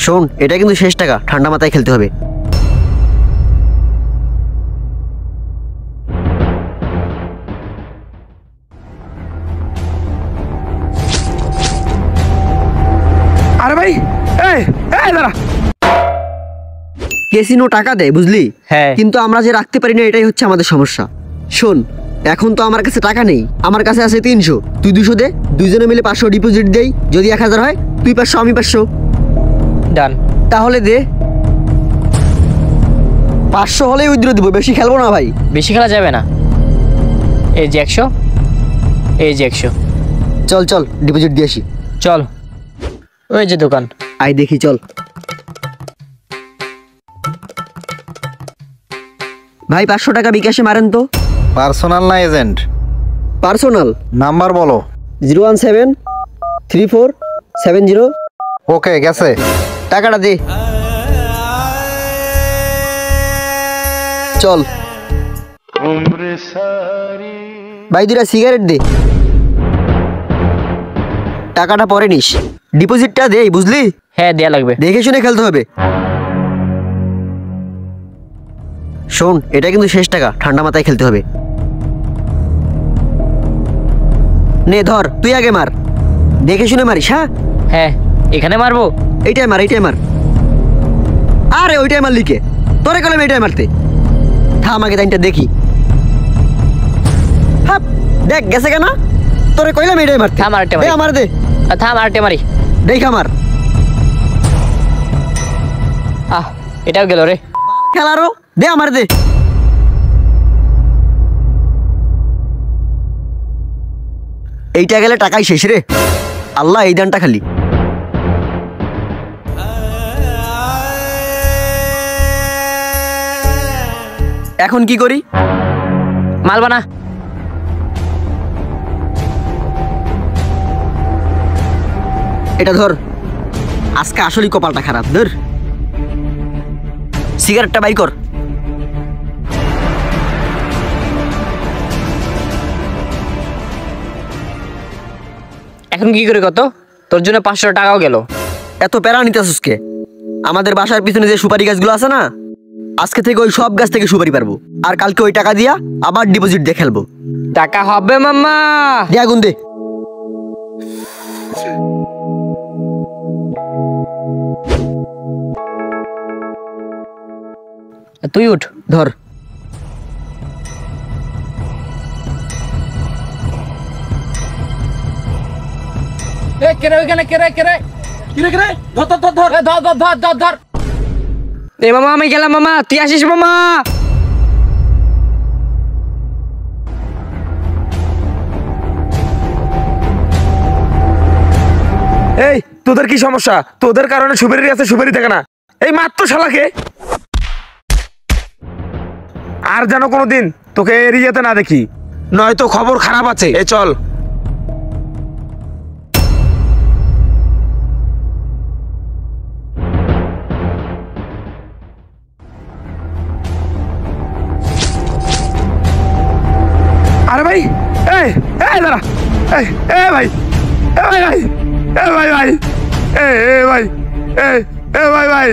শোন, এটা কিন্তু শেষ টাকা, ঠান্ডা মাথায় খেলতে হবে। আরে ভাই, এই এই দাঁড়া। ক্যাসিনো টাকা দেয় বুঝলি, হ্যাঁ। কিন্তু আমরা যে রাখতে পারি না, এটাই হচ্ছে আমাদের সমস্যা। শোন, এখন তো আমার কাছে টাকা নেই, আমার কাছে আছে 300, তুই 200 দে, দুইজনে মিলে 500 ডিপোজিট দেই। যদি 1000 হয়, তুই 500 আমি 500। ডান। তাহলে দে। 500 হলেই উইথড্র দিব, বেশি খেলবো না ভাই। বেশি খেলা যাবে না। এই যে 100, এই যে 100। চল চল ডিপোজিট দিয়ে আসি। চল, ওই যে দোকান। আই দেখি, চল ভাই। 500 টাকা বিকাশে মারেন তো। পার্সোনাল না এজেন্ট? পার্সোনাল। নাম্বার বলো। 0173470। ওকে, গেছে। টাকাটা দে। চল ভাই, 2টা সিগারেট দে। টাকাটা পরে নিস, ডিপোজিটটা দে, বুঝলি? হ্যাঁ, দেয়া লাগবে। দেখে শুনে খেলতে হবে। শোন, এটা কিন্তু শেষ টাকা, ঠান্ডা মাথায় খেলতে হবে। নে ধর, তুই আগে মার, দেখে শুনে মারিস। হ্যাঁ হ্যাঁ, এখানে মারবো। এইটাই মার, এইটাই মার। আরে ওইটাই মারলি কে? তোরে কলম এইটাই মারতে। থাম আগে তাইনটা দেখি। হাপ, দেখ গেছে কেন? তোরে কইলাম এইটাই মারতে। থাম, আরেকটা দে মারি। আমার দে। থাম, আরেকটা মারি। দেখ আমার। এটাও গেল রে। খেলারও দে, আমার দে। এইটা গেলে টাকাই শেষ রে। আল্লাহ, এই দানটা খালি। এখন কি করি? মালবা না। এটা ধর, আজকে আসলেই কপালটা খারাপ। ধর, সিগারেটটা বাই কর। এখন কি করে কত? তোর জন্য 500 টাকাও গেল। এত প্যারা নিতেছিস কে? আমাদের বাসার পিছনে যে সুপারি গাছগুলো আছে না, আজকে থেকে ওই সব গাছ থেকে সুপারি পারবো। আর কালকে ওই টাকা দিয়া আবার ডিপোজিট দিয়ে খেলবো। টাকা হবে মাম্মা। দে আগুন দে। তুই উঠ। ধর। এ মামা, আমি গেলাম মামা, তুই আসিস মামা। এই তোদের কি সমস্যা? তোদের কারণে সুপারি আছে, সুপারি থাকে না। এই মাত্র শালাকে। আর যেন কোনোদিন তোকে এরিয়াতে না দেখি, নয়তো খবর খারাপ আছে। এ চল। আরে ভাই, এই এই দাঁড়া। এই এ ভাই, এ ভাই ভাই, এ ভাই ভাই, এ ভাই, এ ভাই ভাই।